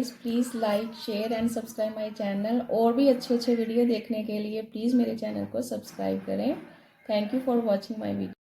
Guys, please like share and subscribe my channel. और भी अच्छे अच्छे वीडियो देखने के लिए प्लीज़ मेरे चैनल को सब्सक्राइब करें। Thank you for watching my video.